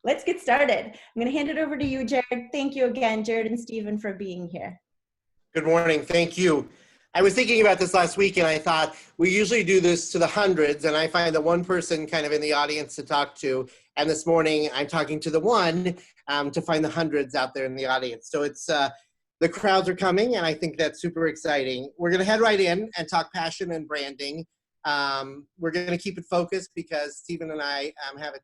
let's get started. I'm going to hand it over to you, Jerrod. Thank you again, Jerrod and Stephen, for being here. Good morning. Thank you. I was thinking about this last week, and I thought we usually do this to the hundreds, and I find the one person kind of in the audience to talk to. And this morning, I'm talking to the one to find the hundreds out there in the audience. So it's the crowds are coming, and I think that's super exciting. We're going to head right in and talk passion and branding. We're going to keep it focused because Stephen and I have a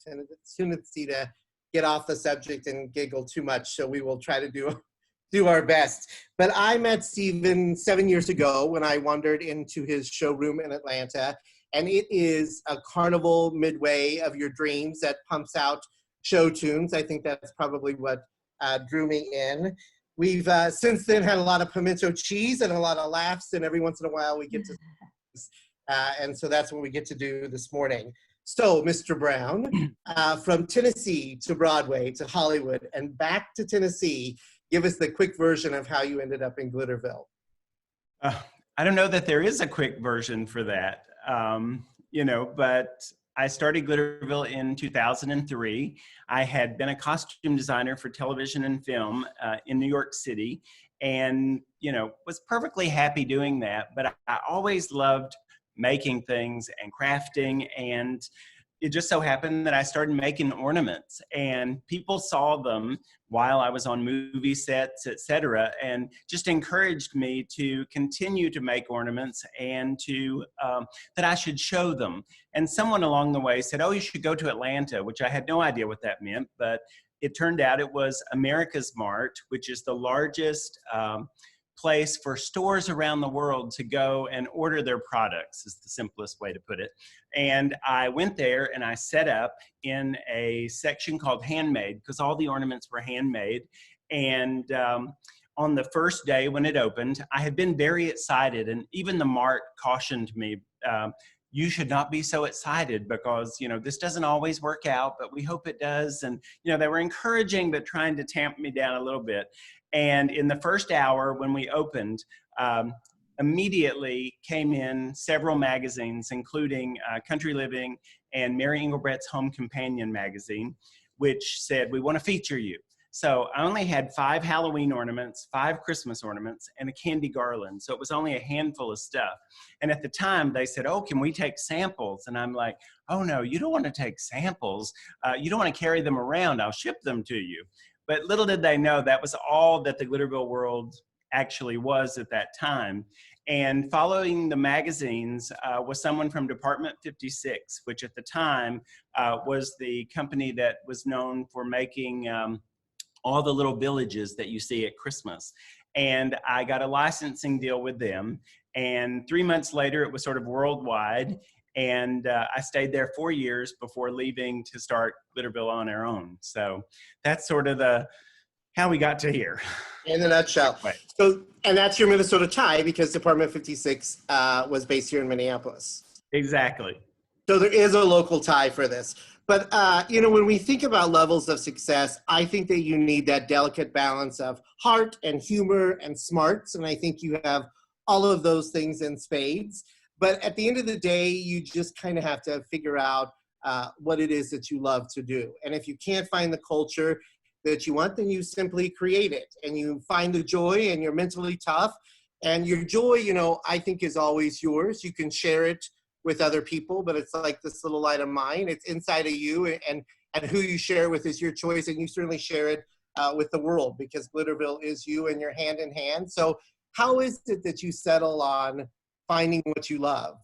tendency to get off the subject and giggle too much. So we will try to do our best. But I met Stephen 7 years ago when I wandered into his showroom in Atlanta, and it is a carnival midway of your dreams that pumps out show tunes. I think that's probably what drew me in. We've since then had a lot of pimento cheese and a lot of laughs, and every once in a while we get to and so that's what we get to do this morning. So, Mr. Brown, from Tennessee to Broadway to Hollywood and back to Tennessee, give us the quick version of how you ended up in Glitterville. I don't know that there is a quick version for that, but I started Glitterville in 2003. I had been a costume designer for television and film in New York City and, was perfectly happy doing that. But I always loved making things and crafting, and it just so happened that I started making ornaments, and people saw them while I was on movie sets, etc., and just encouraged me to continue to make ornaments and to that I should show them. And someone along the way said, "Oh, you should go to Atlanta," which I had no idea what that meant, but it turned out it was America's Mart, which is the largest place for stores around the world to go and order their products, is the simplest way to put it. And I went there and I set up in a section called handmade, because all the ornaments were handmade. And on the first day when it opened, I had been very excited, and even the Mart cautioned me, you should not be so excited because, this doesn't always work out, but we hope it does. And, they were encouraging, but trying to tamp me down a little bit. And in the first hour when we opened, immediately came in several magazines, including Country Living and Mary Engelbrecht's Home Companion magazine, which said, "We want to feature you." So I only had 5 Halloween ornaments, 5 Christmas ornaments, and a candy garland. So it was only a handful of stuff. And at the time they said, "Oh, can we take samples?" And I'm like, "Oh no, you don't want to take samples. You don't want to carry them around. I'll ship them to you." But little did they know that was all that the Glitterville world actually was at that time. And following the magazines was someone from Department 56, which at the time was the company that was known for making all the little villages that you see at Christmas. And I got a licensing deal with them. And 3 months later, it was sort of worldwide. And I stayed there 4 years before leaving to start Glitterville on our own. So that's sort of how we got to here. In a nutshell. Right. So, and that's your Minnesota tie because Department 56 was based here in Minneapolis. Exactly. So there is a local tie for this. But, when we think about levels of success, I think that you need that delicate balance of heart and humor and smarts. And I think you have all of those things in spades. But at the end of the day, you just kind of have to figure out what it is that you love to do. And if you can't find the culture that you want, then you simply create it. And you find the joy, and you're mentally tough. And your joy, I think is always yours. You can share it with other people, but it's like this little light of mine. It's inside of you, and who you share with is your choice. And you certainly share it with the world, because Glitterville is you and you're hand in hand. So how is it that you settle on finding what you love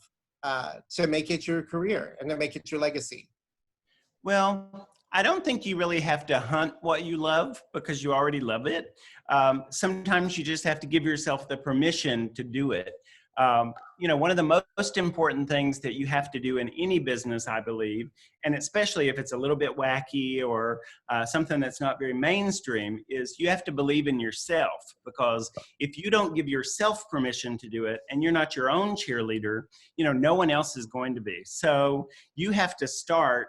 to make it your career and to make it your legacy? Well, I don't think you really have to hunt what you love because you already love it. Sometimes you just have to give yourself the permission to do it. One of the most important things that you have to do in any business, I believe, and especially if it's a little bit wacky or something that's not very mainstream, is you have to believe in yourself. Because if you don't give yourself permission to do it and you're not your own cheerleader, no one else is going to be. So you have to start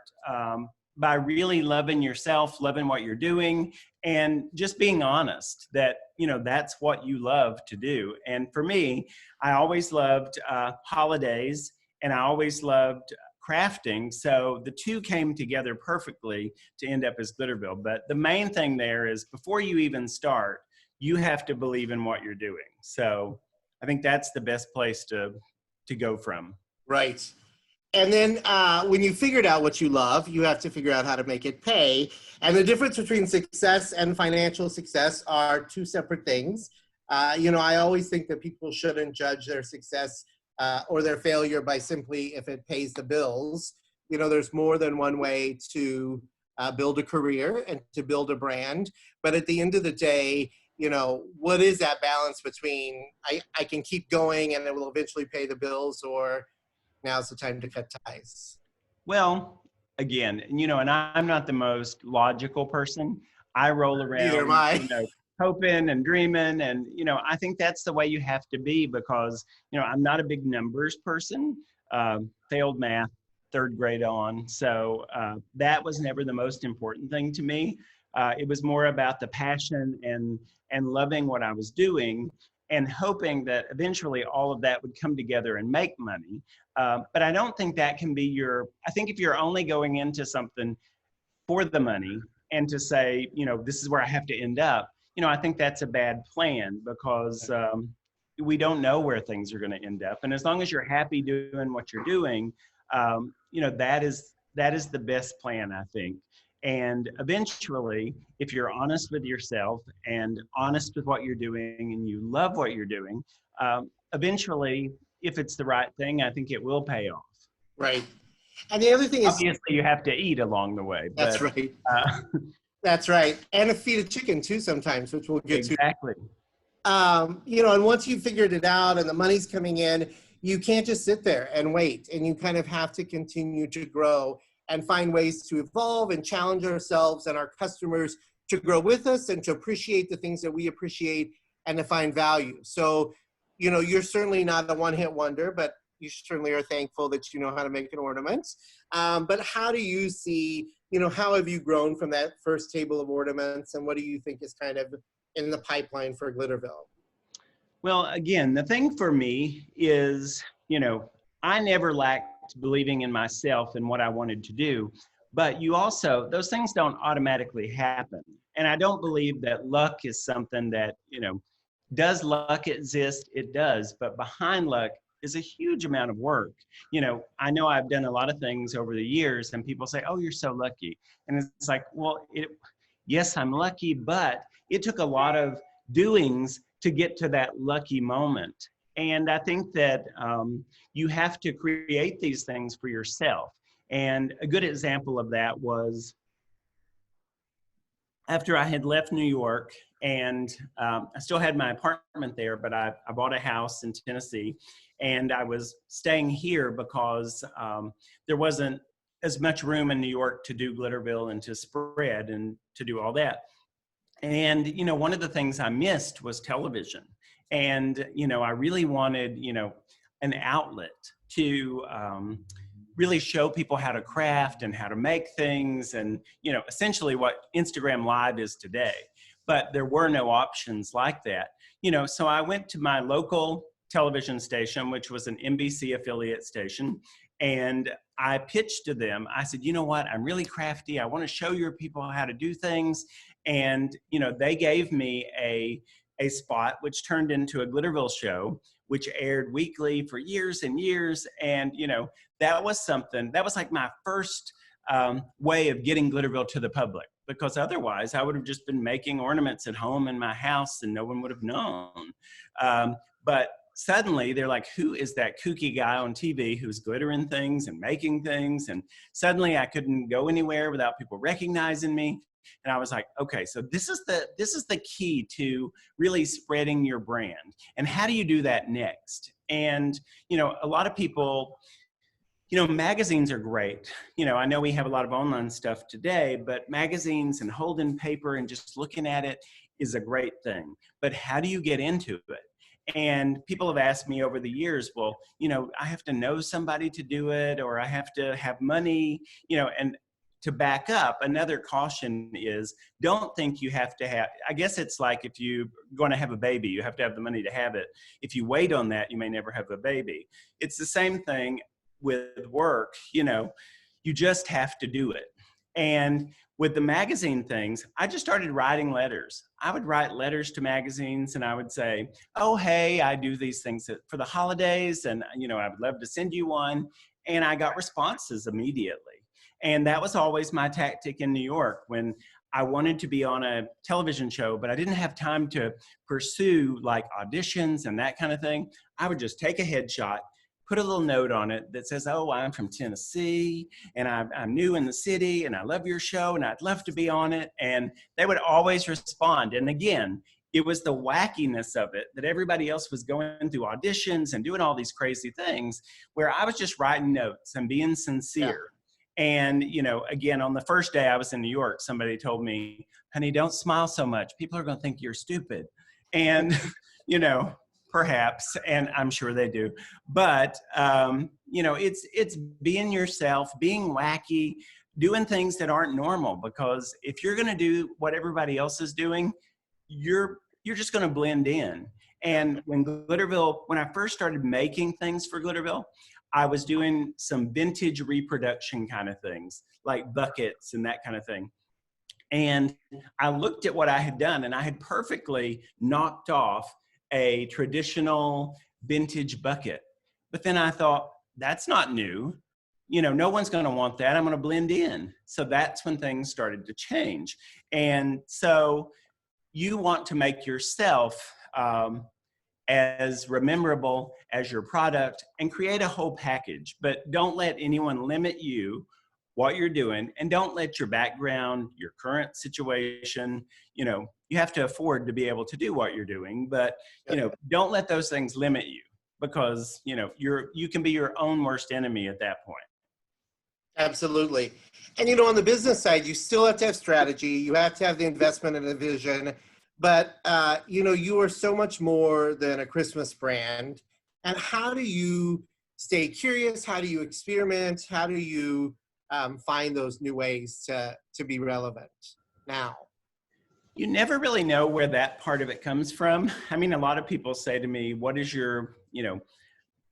by really loving yourself, loving what you're doing, and just being honest that, that's what you love to do. And for me, I always loved holidays, and I always loved crafting. So the two came together perfectly to end up as Glitterville. But the main thing there is before you even start, you have to believe in what you're doing. So I think that's the best place to go from. Right. And then when you figured out what you love, you have to figure out how to make it pay. And the difference between success and financial success are two separate things. You know, I always think that people shouldn't judge their success or their failure by simply if it pays the bills. You know, there's more than one way to build a career and to build a brand. But at the end of the day, you know, what is that balance between I can keep going and it will eventually pay the bills, or now's the time to cut ties? Well, again, you know, and I'm not the most logical person. I roll Neither am around, I. you know, hoping and dreaming. And, you know, I think that's the way you have to be because, you know, I'm not a big numbers person, failed math, third grade on. So that was never the most important thing to me. It was more about the passion and loving what I was doing and hoping that eventually all of that would come together and make money. But I don't think that can be I think if you're only going into something for the money and to say, you know, this is where I have to end up, you know, I think that's a bad plan because we don't know where things are going to end up. And as long as you're happy doing what you're doing, you know, that is the best plan, I think. And eventually, if you're honest with yourself and honest with what you're doing and you love what you're doing, eventually, if it's the right thing, I think it will pay off. Right. And the other thing is, obviously, you have to eat along the way. But, that's right. That's right. And feed a chicken too sometimes, which we'll get to. Exactly. You know, and once you've figured it out and the money's coming in, you can't just sit there and wait. And you kind of have to continue to grow and find ways to evolve and challenge ourselves and our customers to grow with us and to appreciate the things that we appreciate and to find value. So, you know, you're certainly not a one-hit wonder, but you certainly are thankful that you know how to make an ornament. But how do you see, you know, how have you grown from that first table of ornaments, and what do you think is kind of in the pipeline for Glitterville? Well, again, the thing for me is, you know, I never lacked believing in myself and what I wanted to do, but you also, those things don't automatically happen. And I don't believe that luck is something that, you know, does luck exist? It does, but behind luck is a huge amount of work. You know I've done a lot of things over the years and people say, oh, you're so lucky. And it's like, well, yes, I'm lucky, but it took a lot of doings to get to that lucky moment. And I think that you have to create these things for yourself. And a good example of that was after I had left New York, and I still had my apartment there, but I bought a house in Tennessee, and I was staying here because there wasn't as much room in New York to do Glitterville and to spread and to do all that. And, you know, one of the things I missed was television. And, you know, I really wanted, you know, an outlet to really show people how to craft and how to make things and, you know, essentially what Instagram Live is today. But there were no options like that. You know, so I went to my local television station, which was an NBC affiliate station, and I pitched to them. I said, you know what, I'm really crafty. I want to show your people how to do things. And, you know, they gave me a spot, which turned into a Glitterville show, which aired weekly for years and years. And, you know, that was something, that was like my first way of getting Glitterville to the public, because otherwise I would have just been making ornaments at home in my house and no one would have known. But suddenly they're like, who is that kooky guy on TV who's glittering things and making things? And suddenly I couldn't go anywhere without people recognizing me. And I was like, okay, so this is the key to really spreading your brand. And how do you do that next? And, you know, a lot of people, you know, magazines are great. You know, I know we have a lot of online stuff today, but magazines and holding paper and just looking at it is a great thing. But how do you get into it? And people have asked me over the years, well, you know, I have to know somebody to do it, or I have to have money, you know, and to back up, another caution is don't think you have to have, I guess it's like if you're going to have a baby, you have to have the money to have it. If you wait on that, you may never have a baby. It's the same thing. with work, you know, you just have to do it. And with the magazine things, I just started writing letters. I would write letters to magazines and I would say, oh, hey, I do these things for the holidays and, you know, I would love to send you one. And I got responses immediately. And that was always my tactic in New York when I wanted to be on a television show, but I didn't have time to pursue like auditions and that kind of thing. I would just take a headshot, put a little note on it that says, oh, I'm from Tennessee and I'm new in the city and I love your show and I'd love to be on it. And they would always respond. And again, it was the wackiness of it that everybody else was going through auditions and doing all these crazy things where I was just writing notes and being sincere. Yeah. And, you know, again, on the first day I was in New York, somebody told me, honey, don't smile so much. People are going to think you're stupid. And, you know, perhaps, and I'm sure they do. But, you know, it's being yourself, being wacky, doing things that aren't normal. Because if you're going to do what everybody else is doing, you're just going to blend in. And when I first started making things for Glitterville, I was doing some vintage reproduction kind of things, like buckets and that kind of thing. And I looked at what I had done and I had perfectly knocked off a traditional vintage bucket. But then I thought, that's not new. You know, no one's going to want that. I'm going to blend in. So that's when things started to change. And so you want to make yourself as memorable as your product and create a whole package, but don't let anyone limit you what you're doing, and don't let your background, your current situation, you know, you have to afford to be able to do what you're doing, but you know, don't let those things limit you, because you know, you can be your own worst enemy at that point. Absolutely. And you know, on the business side, you still have to have strategy, you have to have the investment and the vision. But, you know, you are so much more than a Christmas brand. And how do you stay curious? How do you experiment? How do you find those new ways to be relevant now? You never really know where that part of it comes from. I mean, a lot of people say to me, what is your, you know,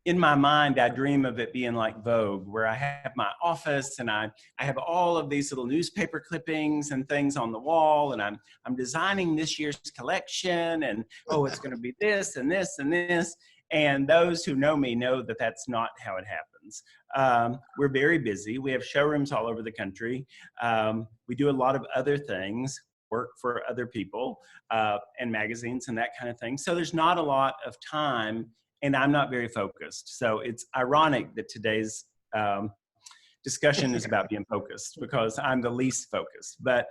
in my mind, I dream of it being like Vogue, where I have my office and I have all of these little newspaper clippings and things on the wall, and I'm designing this year's collection, and oh, it's going to be this and this and this. And those who know me know that that's not how it happens. We're very busy. We have showrooms all over the country. We do a lot of other things, work for other people and magazines and that kind of thing. So there's not a lot of time. And I'm not very focused. So it's ironic that today's discussion is about being focused, because I'm the least focused. But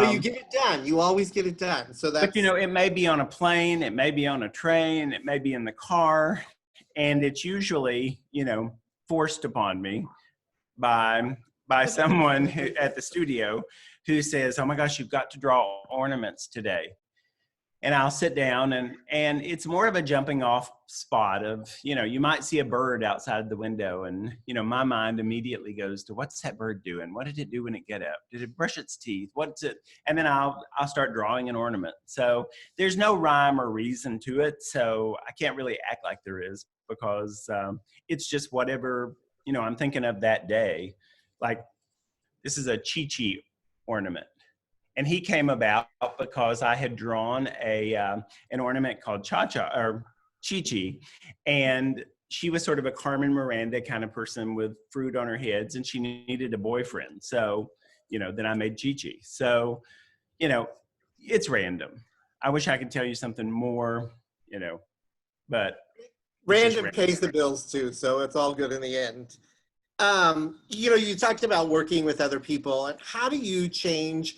you get it done. You always get it done. So that's. But you know, it may be on a plane, it may be on a train, it may be in the car, and it's usually, you know, forced upon me by someone at the studio who says, "Oh my gosh, you've got to draw ornaments today." And I'll sit down and it's more of a jumping off spot of, you know, you might see a bird outside the window and, you know, my mind immediately goes to, what's that bird doing? What did it do when it got up? Did it brush its teeth? What's it? And then I'll start drawing an ornament. So there's no rhyme or reason to it. So I can't really act like there is, because it's just whatever, you know, I'm thinking of that day. Like, this is a Chi-Chi ornament. And he came about because I had drawn an ornament called Cha-Cha, or Chi-Chi, and she was sort of a Carmen Miranda kind of person with fruit on her heads, and she needed a boyfriend. So, you know, then I made Chi-Chi. So, you know, it's random. I wish I could tell you something more, you know, but random pays the bills too, so it's all good in the end. You know, you talked about working with other people, and how do you change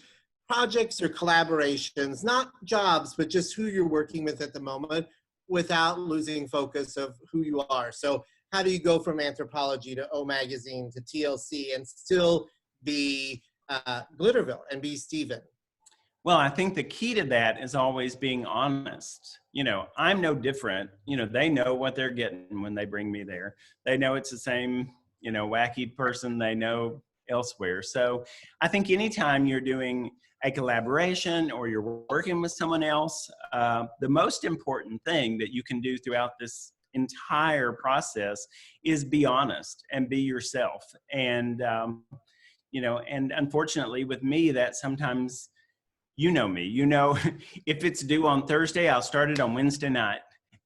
projects or collaborations, not jobs, but just who you're working with at the moment, without losing focus of who you are? So how do you go from Anthropology to O Magazine to TLC and still be Glitterville and be Stephen? Well, I think the key to that is always being honest. You know, I'm no different. You know, they know what they're getting when they bring me there. They know it's the same, you know, wacky person they know elsewhere. So I think anytime you're doing a collaboration or you're working with someone else, the most important thing that you can do throughout this entire process is be honest and be yourself. And, you know, and unfortunately with me, that sometimes, you know me, you know, if it's due on Thursday, I'll start it on Wednesday night.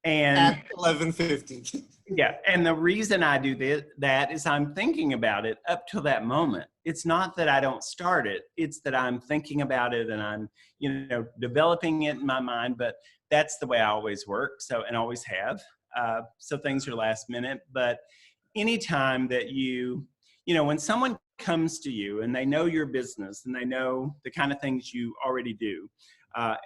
And At 11:50. yeah, and the reason I do that is I'm thinking about it up till that moment. It's not that I don't start it, it's that I'm thinking about it and I'm, you know, developing it in my mind, but that's the way I always work, so, and always have. So things are last minute, but anytime that you know, when someone comes to you and they know your business and they know the kind of things you already do,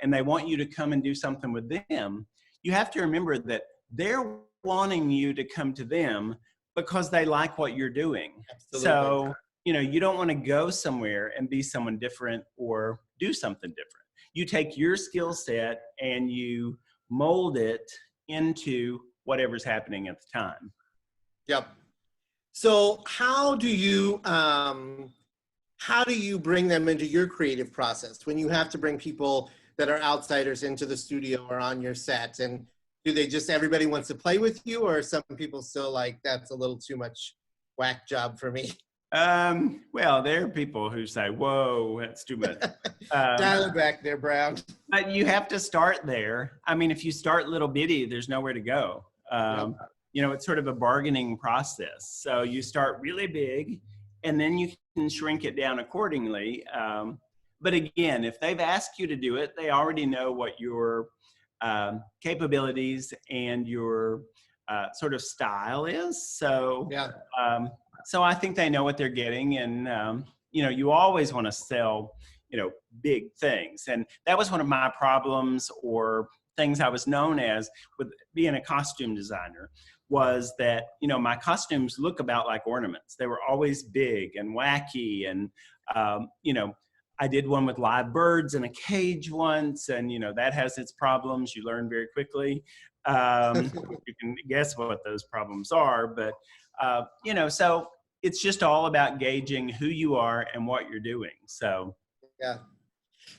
and they want you to come and do something with them, you have to remember that they're wanting you to come to them because they like what you're doing. Absolutely. So, you know, you don't want to go somewhere and be someone different or do something different. You take your skill set and you mold it into whatever's happening at the time. Yep. So how do you bring them into your creative process when you have to bring people that are outsiders into the studio or on your set? And do they just, everybody wants to play with you, or some people still like, that's a little too much whack job for me? Well, there are people who say, whoa, that's too much. Dial it back there, Brown. But you have to start there. I mean, if you start little bitty, there's nowhere to go. Yep. You know, it's sort of a bargaining process. So you start really big and then you can shrink it down accordingly. But again, if they've asked you to do it, they already know what your capabilities and your sort of style is. So, Yeah. so I think they know what they're getting. And, you know, you always want to sell, you know, big things. And that was one of my problems, or things I was known as with being a costume designer, was that, you know, my costumes look about like ornaments. They were always big and wacky. And, you know, I did one with live birds in a cage once, and, you know, that has its problems. You learn very quickly. You can guess what those problems are, but, you know, so it's just all about gauging who you are and what you're doing. So, Yeah.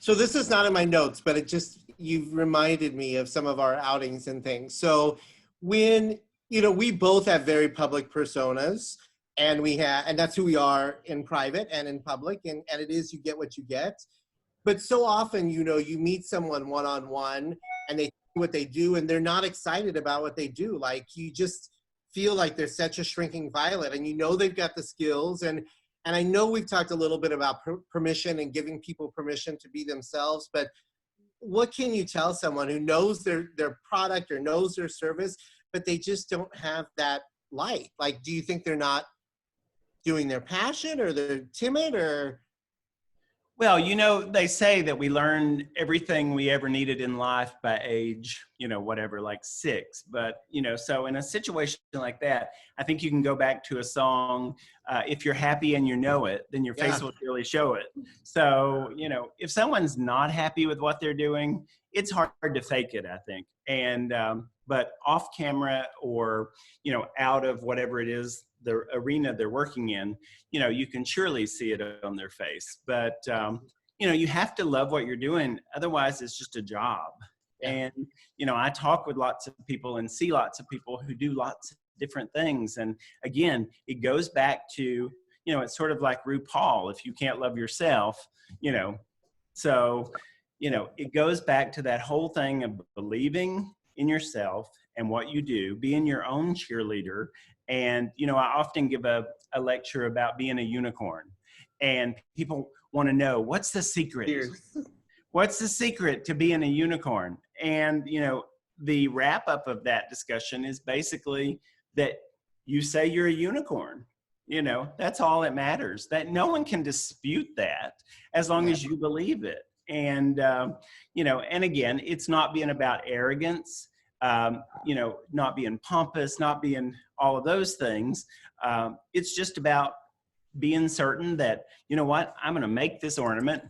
So this is not in my notes, but it just, you've reminded me of some of our outings and things. So when, you know, we both have very public personas, and and that's who we are in private and in public, and it is, you get what you get. But so often, you know, you meet someone one-on-one and they do what they do and they're not excited about what they do. Like, you just feel like they're such a shrinking violet, and you know they've got the skills. And I know we've talked a little bit about permission and giving people permission to be themselves, but what can you tell someone who knows their product or knows their service, but they just don't have that light? Like, do you think they're not doing their passion, or they're timid, or? well, you know, they say that we learn everything we ever needed in life by age, you know, whatever, like 6. But, you know, so in a situation like that, I think you can go back to a song. If you're happy and you know it, then your face will really show it. So, you know, if someone's not happy with what they're doing, it's hard to fake it, I think. And, but off camera, or, you know, out of whatever it is, the arena they're working in, you know, you can surely see it on their face. But, you know, you have to love what you're doing. Otherwise, it's just a job. Yeah. And, you know, I talk with lots of people and see lots of people who do lots of different things. And again, it goes back to, you know, it's sort of like RuPaul. If you can't love yourself, you know, so, you know, it goes back to that whole thing of believing in yourself and what you do, being your own cheerleader. And, you know, I often give a lecture about being a unicorn, and people want to know, what's the secret? What's the secret to being a unicorn? And, you know, the wrap up of that discussion is basically that you say you're a unicorn. You know, that's all that matters. That no one can dispute that as long as you believe it. And, you know, and again, it's not being about arrogance. You know, not being pompous, not being all of those things. It's just about being certain that, you know what, I'm going to make this ornament.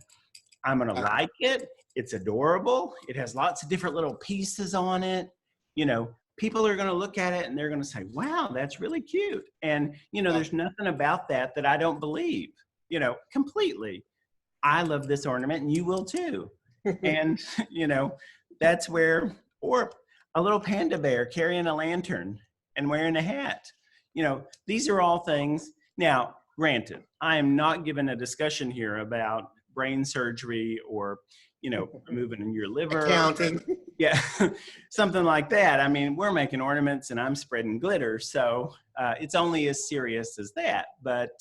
I'm going to like it. It's adorable. It has lots of different little pieces on it. You know, people are going to look at it and they're going to say, wow, that's really cute. And, you know, there's nothing about that I don't believe, you know, completely. I love this ornament and you will too. And, you know, that's where, or a little panda bear carrying a lantern, and wearing a hat. You know, these are all things. Now, granted, I am not giving a discussion here about brain surgery or, you know, removing your liver. Accounting. Yeah, something like that. I mean, we're making ornaments and I'm spreading glitter. So it's only as serious as that. But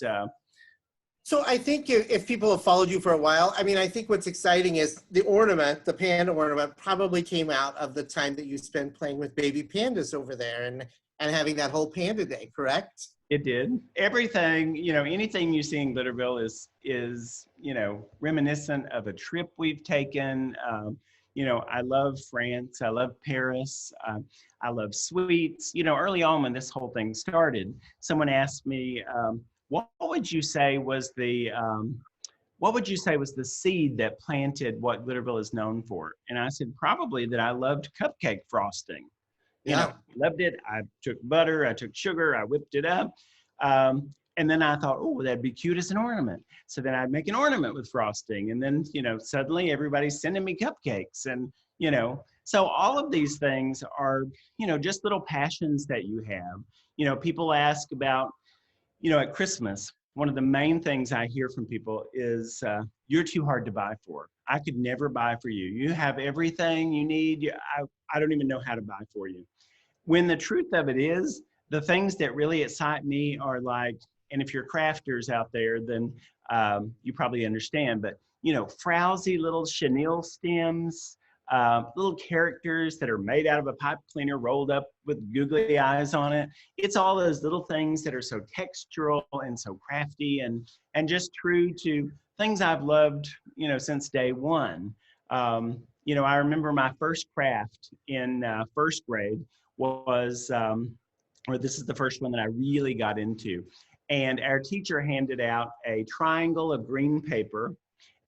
so I think if people have followed you for a while, I mean, I think what's exciting is the ornament, the panda ornament, probably came out of the time that you spent playing with baby pandas over there and having that whole panda day, correct? it did. Everything, you know, anything you see in Glitterville is, you know, reminiscent of a trip we've taken. You know, I love France. I love Paris. I love sweets. You know, early on when this whole thing started, someone asked me, what would you say was the seed that planted what Glitterville is known for? And I said, probably that I loved cupcake frosting. You know, loved it. I took butter, I took sugar, I whipped it up. And then I thought, oh, that'd be cute as an ornament. So then I'd make an ornament with frosting. And then, you know, suddenly everybody's sending me cupcakes. And, you know, so all of these things are, you know, just little passions that you have. You know, people ask about, you know, at Christmas, one of the main things I hear from people is, you're too hard to buy for. I could never buy for you. You have everything you need. I don't even know how to buy for you. When the truth of it is, the things that really excite me are like, and if you're crafters out there, then you probably understand, but, you know, frowsy little chenille stems, little characters that are made out of a pipe cleaner rolled up with googly eyes on it. It's all those little things that are so textural and so crafty and just true to things I've loved, you know, since day one. You know, I remember my first craft in first grade was, or this is the first one that I really got into. And our teacher handed out a triangle of green paper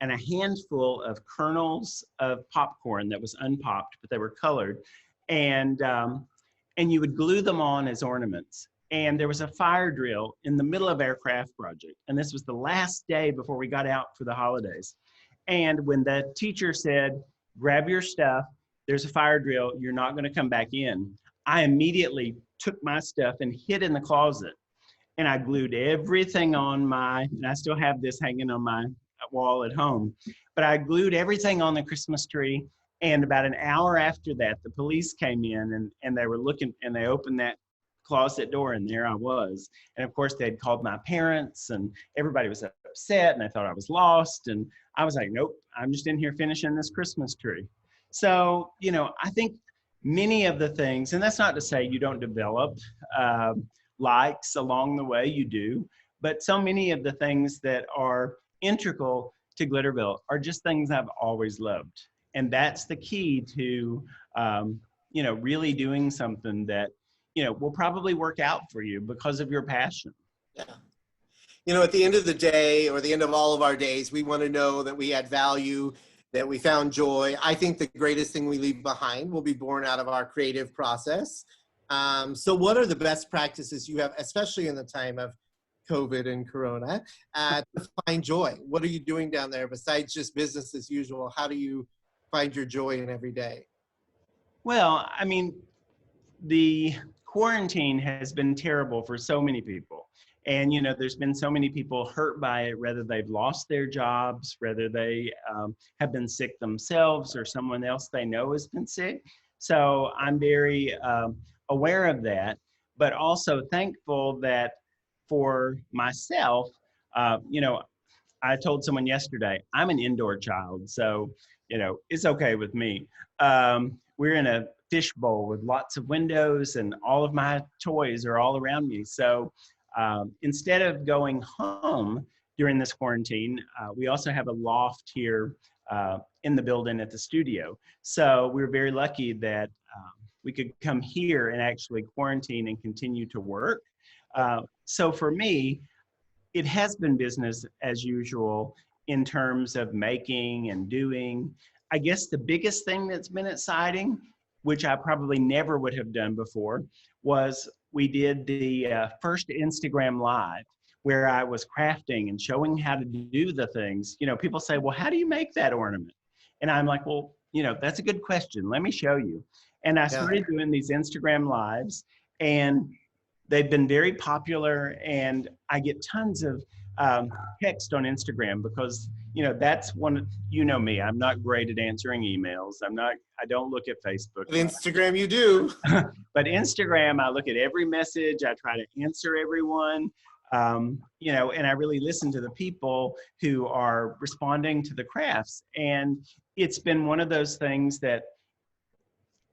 and a handful of kernels of popcorn that was unpopped, but they were colored. And you would glue them on as ornaments. And there was a fire drill in the middle of our craft project. And this was the last day before we got out for the holidays. And when the teacher said, grab your stuff, there's a fire drill, you're not gonna come back in, I immediately took my stuff and hid in the closet. And I glued everything on and I still have this hanging on my wall at home, but I glued everything on the Christmas tree. And about an hour after that, the police came in and they were looking, and they opened that closet door, and there I was. And of course they'd called my parents and everybody was upset and I thought I was lost. And I was like, nope, I'm just in here finishing this Christmas tree. So, you know, I think many of the things, and that's not to say you don't develop likes along the way, you do, but so many of the things that are integral to Glitterville are just things I've always loved. And that's the key to, you know, really doing something that, you know, will probably work out for you because of your passion. Yeah. You know, at the end of the day, or the end of all of our days, we want to know that we add value, that we found joy. I think the greatest thing we leave behind will be born out of our creative process. So what are the best practices you have, especially in the time of COVID and Corona, to find joy? What are you doing down there besides just business as usual? How do you find your joy in every day? Well, I mean, the quarantine has been terrible for so many people. And, you know, there's been so many people hurt by it, whether they've lost their jobs, whether they have been sick themselves or someone else they know has been sick. So I'm very aware of that, but also thankful that for myself, you know, I told someone yesterday, I'm an indoor child, so, you know, it's okay with me. We're in a fishbowl with lots of windows and all of my toys are all around me. So instead of going home during this quarantine, we also have a loft here in the building at the studio. So we're very lucky that we could come here and actually quarantine and continue to work. So for me, it has been business as usual in terms of making and doing. I guess the biggest thing that's been exciting, which I probably never would have done before, was we did the first Instagram Live where I was crafting and showing how to do the things. You know, people say, well, how do you make that ornament? And I'm like, well, you know, that's a good question. Let me show you. And I started doing these Instagram Lives. And they've been very popular, and I get tons of text on Instagram because, you know, that's one, you know me, I'm not great at answering emails. I don't look at Facebook. With Instagram, you do. But Instagram, I look at every message. I try to answer everyone, you know, and I really listen to the people who are responding to the crafts. And it's been one of those things that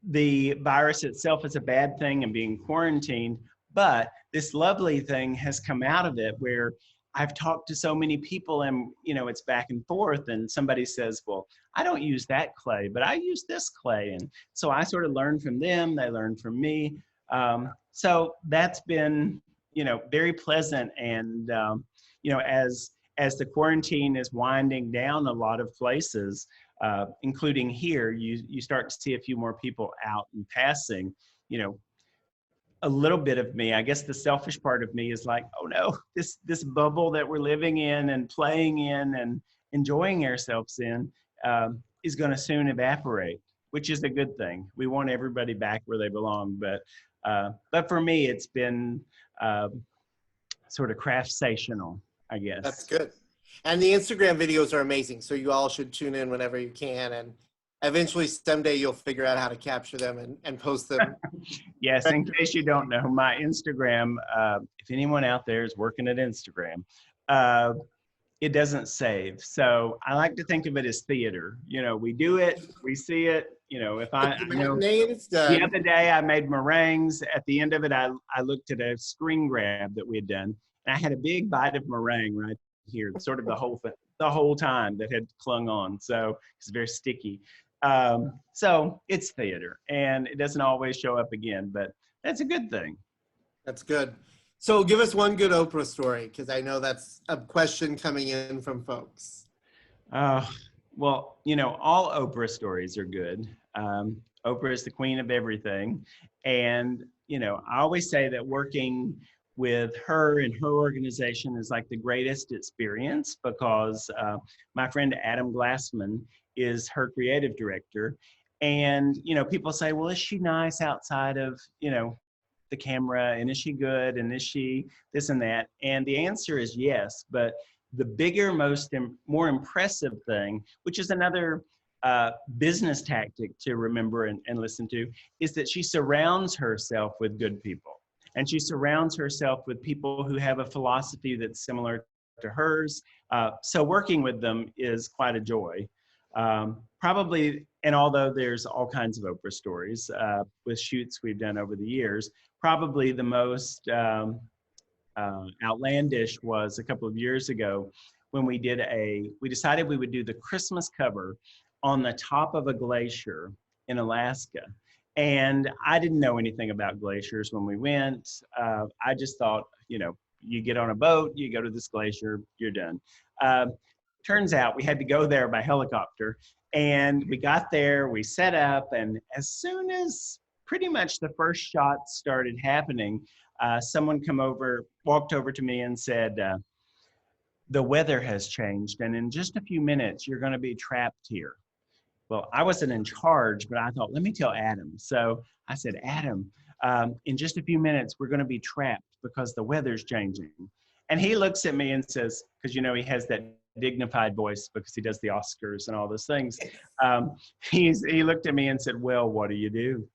the virus itself is a bad thing and being quarantined, but this lovely thing has come out of it where I've talked to so many people, and, you know, it's back and forth, and somebody says, well, I don't use that clay, but I use this clay. And so I sort of learn from them, they learn from me. So that's been, you know, very pleasant. And, you know, as the quarantine is winding down a lot of places, including here, you start to see a few more people out and passing. You know, a little bit of me, I guess the selfish part of me is like, oh no, this bubble that we're living in and playing in and enjoying ourselves in is going to soon evaporate, which is a good thing. We want everybody back where they belong. But for me, it's been sort of craft-sational, I guess. That's good. And the Instagram videos are amazing. So you all should tune in whenever you can. And eventually someday you'll figure out how to capture them and post them. Yes, in case you don't know, my Instagram, if anyone out there is working at Instagram, it doesn't save. So I like to think of it as theater. You know, we do it, we see it. You know, if I know the other day I made meringues. At the end of it, I looked at a screen grab that we had done, and I had a big bite of meringue right here, sort of the whole time that had clung on. So it's very sticky. So it's theater, and it doesn't always show up again, but that's a good thing. That's good. So give us one good Oprah story, because I know that's a question coming in from folks. Well, you know, all Oprah stories are good. Oprah is the queen of everything. And, you know, I always say that working with her and her organization is like the greatest experience, because my friend Adam Glassman is her creative director. And, you know, people say, well, is she nice outside of, you know, the camera, and is she good, and is she this and that? And the answer is yes. But the bigger, more impressive thing, which is another business tactic to remember and listen to, is that she surrounds herself with good people. And she surrounds herself with people who have a philosophy that's similar to hers. So working with them is quite a joy. Probably, and although there's all kinds of Oprah stories with shoots we've done over the years, probably the most outlandish was a couple of years ago when we decided we would do the Christmas cover on the top of a glacier in Alaska. And I didn't know anything about glaciers when we went. I just thought, you know, you get on a boat, you go to this glacier, you're done. Turns out we had to go there by helicopter, and we got there, we set up, and as soon as pretty much the first shots started happening, someone walked over to me and said, the weather has changed, and in just a few minutes, you're gonna be trapped here. Well, I wasn't in charge, but I thought, let me tell Adam. So I said, Adam, in just a few minutes, we're gonna be trapped because the weather's changing. And he looks at me and says, because, you know, he has that dignified voice because he does the Oscars and all those things. He looked at me and said, well, what do you do?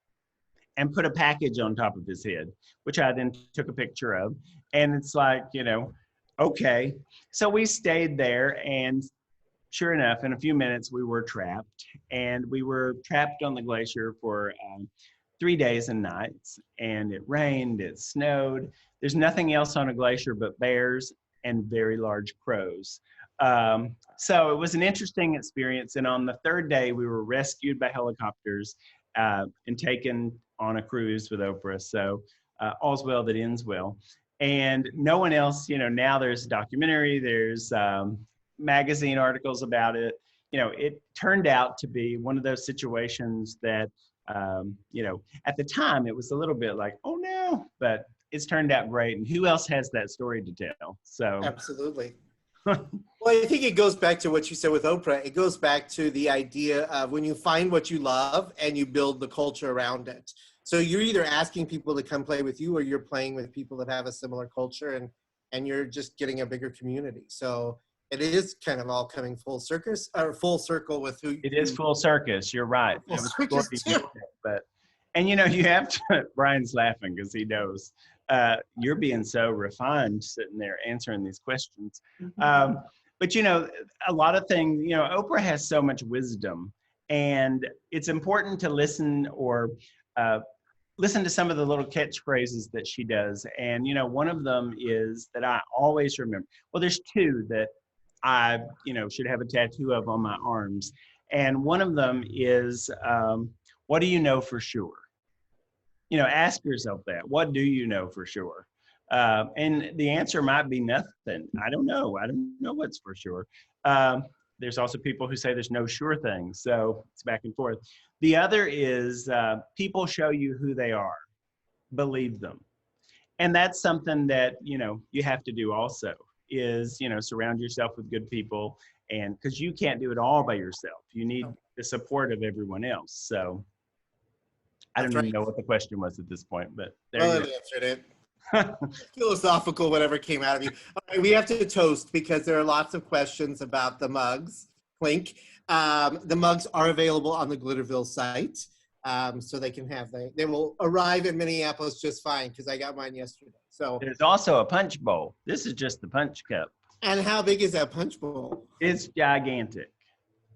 And put a package on top of his head, which I then took a picture of. And it's like, you know, okay. So we stayed there, and sure enough, in a few minutes, we were trapped. And we were trapped on the glacier for 3 days and nights. And it rained, it snowed. There's nothing else on a glacier but bears and very large crows. So it was an interesting experience. And on the third day, we were rescued by helicopters and taken on a cruise with Oprah. So all's well that ends well. And no one else, you know, now there's a documentary, there's magazine articles about it. You know, it turned out to be one of those situations that, you know, at the time it was a little bit like, oh no, but it's turned out great. And who else has that story to tell? So absolutely. Well, I think it goes back to what you said with Oprah. It goes back to the idea of when you find what you love and you build the culture around it. So you're either asking people to come play with you, or you're playing with people that have a similar culture, and you're just getting a bigger community. So it is kind of all coming full circus, or full circle with who. It is full circus. You're right. Full It was circus Gordy too. who said, but, and you know, you have to, Brian's laughing because he knows you're being so refined sitting there answering these questions. But you know, a lot of things, you know, Oprah has so much wisdom, and it's important to listen, or listen to some of the little catchphrases that she does. And, you know, one of them is that I always remember, well, there's two that I, you know, should have a tattoo of on my arms. And one of them is, what do you know for sure? You know, ask yourself that. What do you know for sure? And the answer might be nothing. I don't know. I don't know what's for sure. There's also people who say there's no sure thing. So it's back and forth. The other is people show you who they are. Believe them. And that's something that, you know, you have to do also, is, you know, surround yourself with good people. And because you can't do it all by yourself. You need the support of everyone else. So I don't even know what the question was at this point, but there you go. Well, it answered it. Philosophical, whatever came out of you. All right, we have to toast because there are lots of questions about the mugs. Clink. The mugs are available on the Glitterville site, so they can have they will arrive in Minneapolis just fine, because I got mine yesterday. So there's also a punch bowl. This is just the punch cup. And how big is that punch bowl? It's gigantic,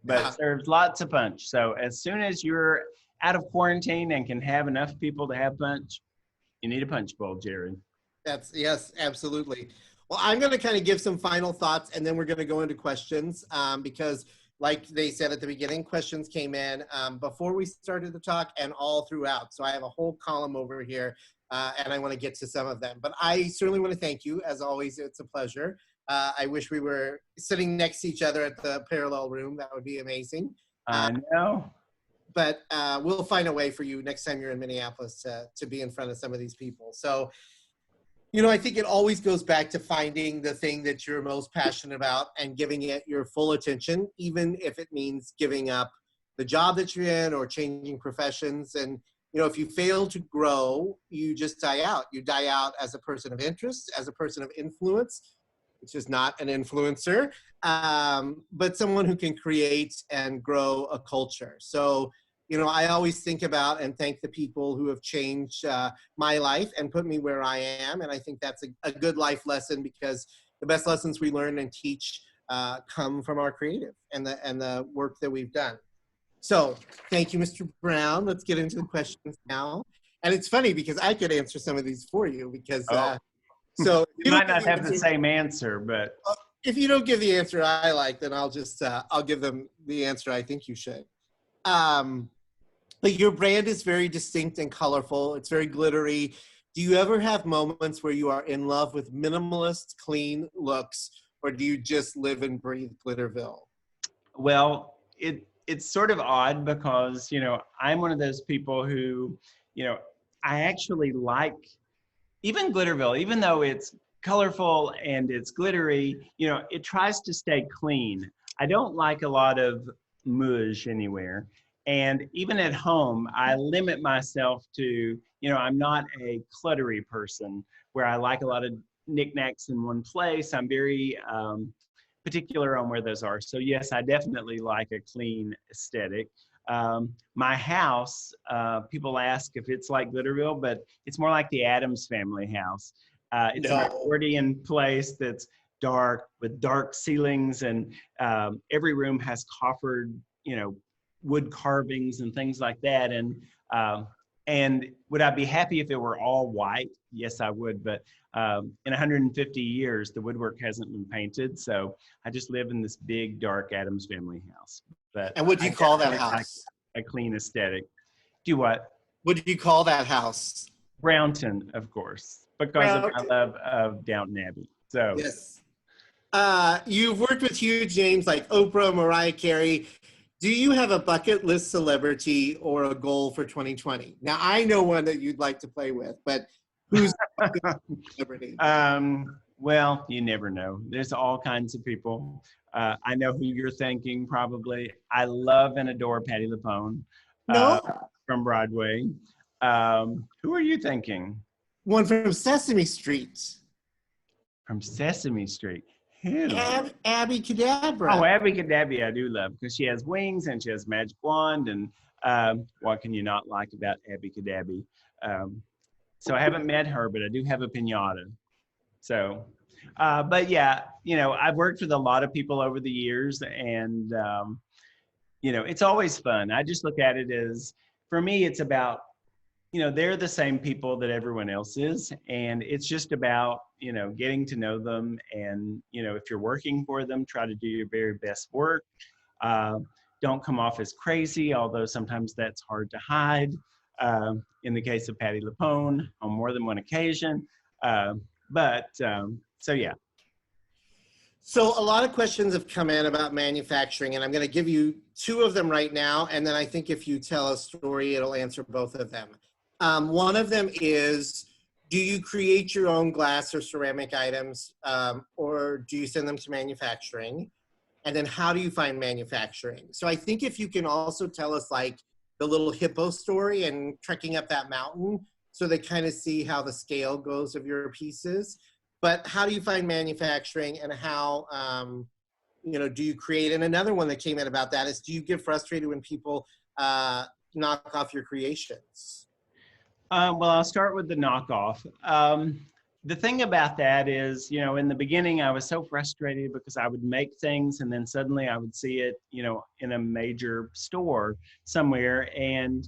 but it serves lots of punch. So as soon as you're out of quarantine and can have enough people to have punch, you need a punch bowl, Jerrod. Yes, absolutely. Well, I'm going to kind of give some final thoughts, and then we're going to go into questions, because like they said at the beginning, questions came in before we started the talk and all throughout. So I have a whole column over here, and I want to get to some of them. But I certainly want to thank you. As always, it's a pleasure. I wish we were sitting next to each other at the parallel room. That would be amazing. I know. But we'll find a way for you next time you're in Minneapolis to be in front of some of these people. So, you know, I think it always goes back to finding the thing that you're most passionate about and giving it your full attention, even if it means giving up the job that you're in or changing professions. And, you know, if you fail to grow, you just die out. You die out as a person of interest, as a person of influence, which is not an influencer, but someone who can create and grow a culture. So, you know, I always think about and thank the people who have changed my life and put me where I am. And I think that's a good life lesson, because the best lessons we learn and teach come from our creative and the work that we've done. So thank you, Mr. Brown. Let's get into the questions now. And it's funny because I could answer some of these for you, because so you might not have the same answer, but if you don't give the answer I like, then I'll just I'll give them the answer I think you should. But your brand is very distinct and colorful. It's very glittery. Do you ever have moments where you are in love with minimalist, clean looks, or do you just live and breathe Glitterville? Well, it's sort of odd because, you know, I'm one of those people who, you know, I actually like even Glitterville, even though it's colorful and it's glittery, you know, it tries to stay clean. I don't like a lot of mush anywhere. And even at home, I limit myself to, you know, I'm not a cluttery person where I like a lot of knickknacks in one place. I'm very particular on where those are. So yes, I definitely like a clean aesthetic. My house, people ask if it's like Glitterville, but it's more like the Addams Family house. It's an Edwardian place that's dark with dark ceilings, and every room has coffered, you know, wood carvings and things like that. And would I be happy if it were all white? Yes, I would. But in 150 years, the woodwork hasn't been painted. So I just live in this big, dark Addams Family house. But and what do you call that house? A clean aesthetic. Do what? What do you call that house? Brownton, of course, because of my love of Downton Abbey. So yes. You've worked with huge names like Oprah, Mariah Carey. Do you have a bucket list celebrity or a goal for 2020? Now, I know one that you'd like to play with, but who's the celebrity? Well, you never know. There's all kinds of people. I know who you're thinking, probably. I love and adore Patti LuPone from Broadway. Who are you thinking? One from Sesame Street. From Sesame Street. Who? Abby Cadabra. Oh, Abby Cadabra, I do love, because she has wings and she has a magic wand, and what can you not like about Abby Cadabra? So I haven't met her, but I do have a piñata. So, but yeah, you know, I've worked with a lot of people over the years, and you know, it's always fun. I just look at it as, for me, it's about, you know, they're the same people that everyone else is. And it's just about, you know, getting to know them. And, you know, if you're working for them, try to do your very best work. Don't come off as crazy, although sometimes that's hard to hide. In the case of Patti LuPone, on more than one occasion. So yeah. So a lot of questions have come in about manufacturing, and I'm going to give you two of them right now. And then I think if you tell a story, it'll answer both of them. One of them is, do you create your own glass or ceramic items, or do you send them to manufacturing? And then how do you find manufacturing? So I think if you can also tell us like the little hippo story and trekking up that mountain, so they kind of see how the scale goes of your pieces. But how do you find manufacturing, and how, you know, do you create? And another one that came in about that is, do you get frustrated when people knock off your creations? Well, I'll start with the knockoff. The thing about that is, you know, in the beginning, I was so frustrated because I would make things and then suddenly I would see it, you know, in a major store somewhere, and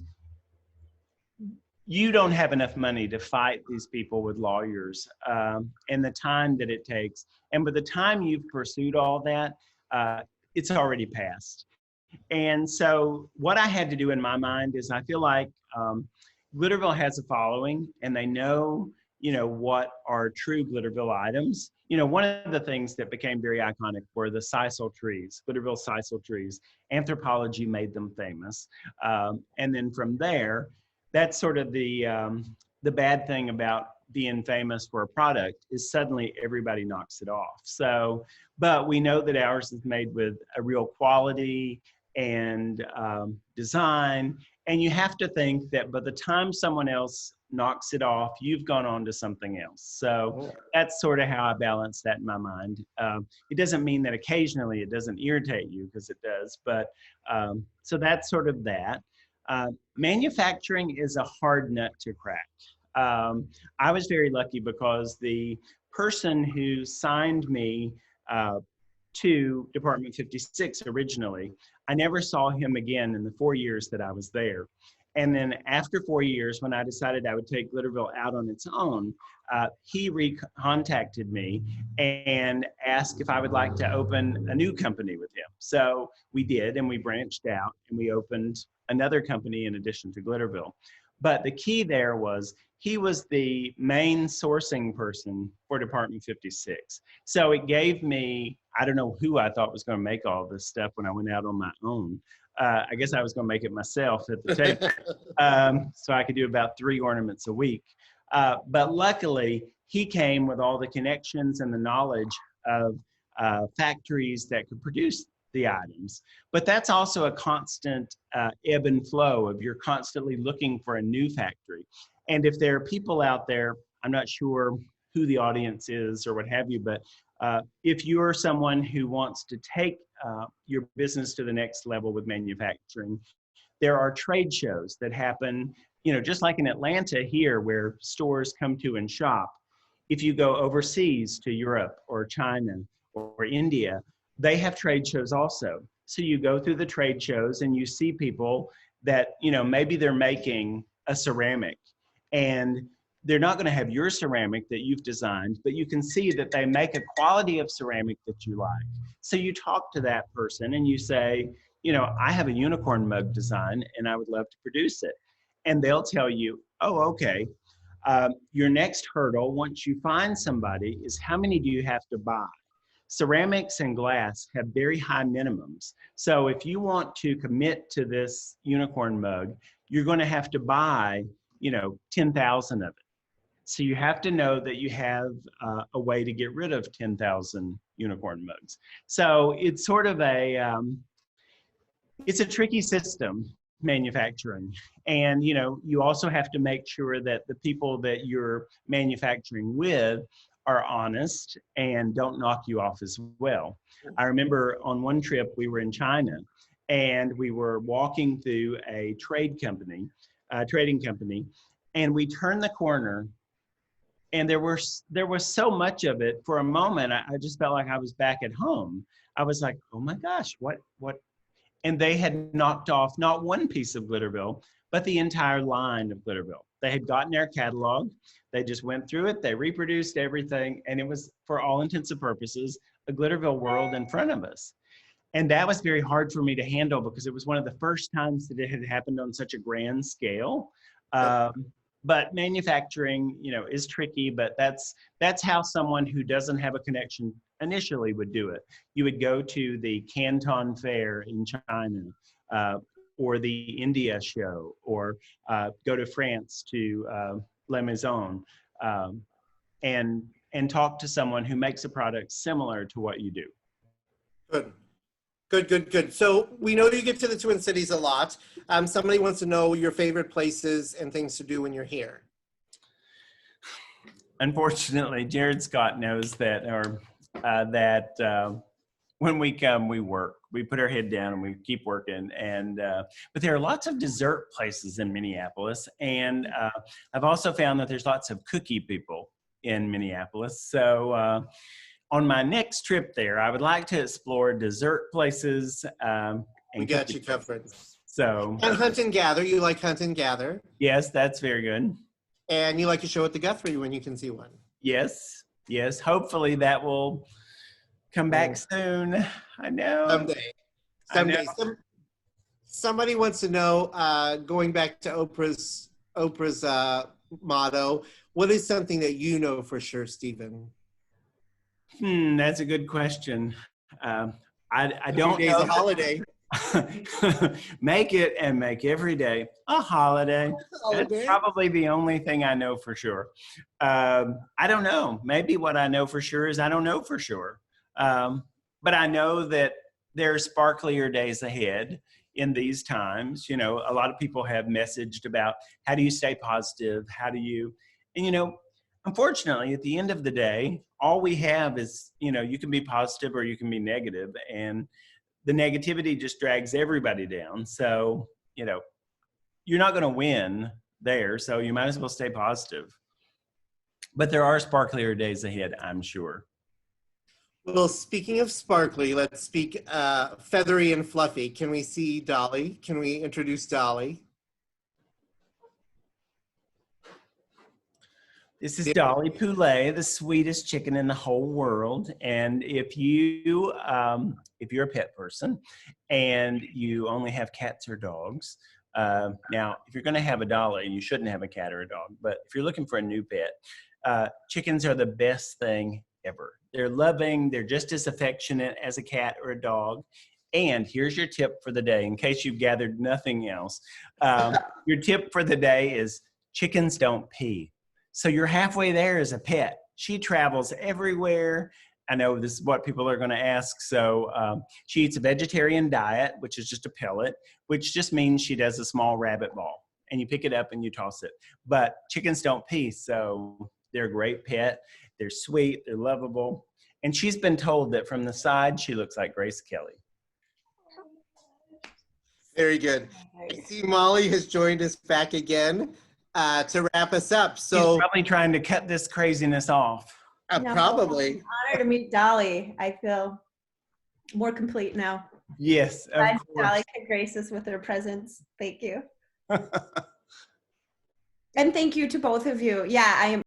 you don't have enough money to fight these people with lawyers, and the time that it takes. And by the time you've pursued all that, it's already passed. And so what I had to do in my mind is, I feel like Glitterville has a following, and they know, you know, what are true Glitterville items. You know, one of the things that became very iconic were the sisal trees, Glitterville sisal trees. Anthropology made them famous. And then from there, that's sort of the bad thing about being famous for a product, is suddenly everybody knocks it off. So, but we know that ours is made with a real quality and design. And you have to think that by the time someone else knocks it off, you've gone on to something else. So that's sort of how I balance that in my mind. It doesn't mean that occasionally it doesn't irritate you, because it does. But so that's sort of that. Manufacturing is a hard nut to crack. I was very lucky because the person who signed me to Department 56 originally, I never saw him again in the 4 years that I was there. And then after 4 years, when I decided I would take Glitterville out on its own, he recontacted me and asked if I would like to open a new company with him. So we did, and we branched out and we opened another company in addition to Glitterville. But the key there was, he was the main sourcing person for Department 56. So it gave me, I don't know who I thought was going to make all this stuff when I went out on my own. I guess I was going to make it myself at the table. So I could do about 3 ornaments a week. But luckily, he came with all the connections and the knowledge of factories that could produce the items. But that's also a constant ebb and flow of, you're constantly looking for a new factory. And if there are people out there, I'm not sure who the audience is or what have you, but if you're someone who wants to take your business to the next level with manufacturing, there are trade shows that happen, you know, just like in Atlanta here, where stores come to and shop. If you go overseas to Europe or China or India, they have trade shows also. So you go through the trade shows and you see people that, you know, maybe they're making a ceramic, and they're not going to have your ceramic that you've designed, but you can see that they make a quality of ceramic that you like. So you talk to that person and you say, you know, I have a unicorn mug design and I would love to produce it. And they'll tell you, oh, okay. Your next hurdle, once you find somebody, is how many do you have to buy? Ceramics and glass have very high minimums. So if you want to commit to this unicorn mug, you're going to have to buy, you know, 10,000 of it. So you have to know that you have a way to get rid of 10,000 unicorn mugs. So it's sort of a, it's a tricky system. manufacturing. And, you know, you also have to make sure that the people that you're manufacturing with are honest and don't knock you off as well. I remember on one trip we were in China and we were walking through a trading company, and we turned the corner and there was so much of it. For a moment, I just felt like I was back at home. I was like, oh my gosh, what? And they had knocked off not one piece of Glitterville, but the entire line of Glitterville. They had gotten their catalog. They just went through it. They reproduced everything. And it was, for all intents and purposes, a Glitterville world in front of us. And that was very hard for me to handle because it was one of the first times that it had happened on such a grand scale. But manufacturing, you know, is tricky, but that's how someone who doesn't have a connection initially would do it. You would go to the Canton Fair in China, or the India show, or go to France to La Maison, and talk to someone who makes a product similar to what you do. Good. So we know you get to the Twin Cities a lot. Somebody wants to know your favorite places and things to do when you're here. Unfortunately, Jerrod Scott knows that, when we come, we work. We put our head down and we keep working. And but there are lots of dessert places in Minneapolis, and I've also found that there's lots of cookie people in Minneapolis. So on my next trip there, I would like to explore dessert places. We got you covered. So, and hunt and gather. You like hunt and gather. Yes, that's very good. And you like to show at the Guthrie when you can see one. Yes. Hopefully that will come back soon. I know. Someday. Somebody wants to know, going back to Oprah's motto, what is something that you know for sure, Stephen? That's a good question. I don't know. A holiday. Make it and make every day a holiday. That's probably the only thing I know for sure. I don't know. Maybe what I know for sure is I don't know for sure. But I know that there are sparklier days ahead in these times. You know, a lot of people have messaged about how do you stay positive? And you know, unfortunately, at the end of the day, all we have is, you know, you can be positive or you can be negative, and the negativity just drags everybody down. So, you know, you're not going to win there, so you might as well stay positive. But there are sparklier days ahead, I'm sure. Well, speaking of sparkly, let's speak feathery and fluffy. Can we see Dolly? Can we introduce Dolly? This is Dolly Poulet, the sweetest chicken in the whole world. And if you're a pet person and you only have cats or dogs, now if you're going to have a Dolly, you shouldn't have a cat or a dog. But if you're looking for a new pet, chickens are the best thing ever. They're loving. They're just as affectionate as a cat or a dog. And here's your tip for the day, in case you've gathered nothing else. Your tip for the day is chickens don't pee. So you're halfway there as a pet. She travels everywhere. I know this is what people are going to ask. So she eats a vegetarian diet, which is just a pellet, which just means she does a small rabbit ball. And you pick it up and you toss it. But chickens don't pee, so they're a great pet. They're sweet. They're lovable. And she's been told that from the side, she looks like Grace Kelly. Very good. I see Molly has joined us back again to wrap us up. So she's probably trying to cut this craziness off. Probably. It's an honor to meet Dolly. I feel more complete now. Yes, of course. Dolly could grace us with her presence. Thank you. And thank you to both of you. Yeah, I am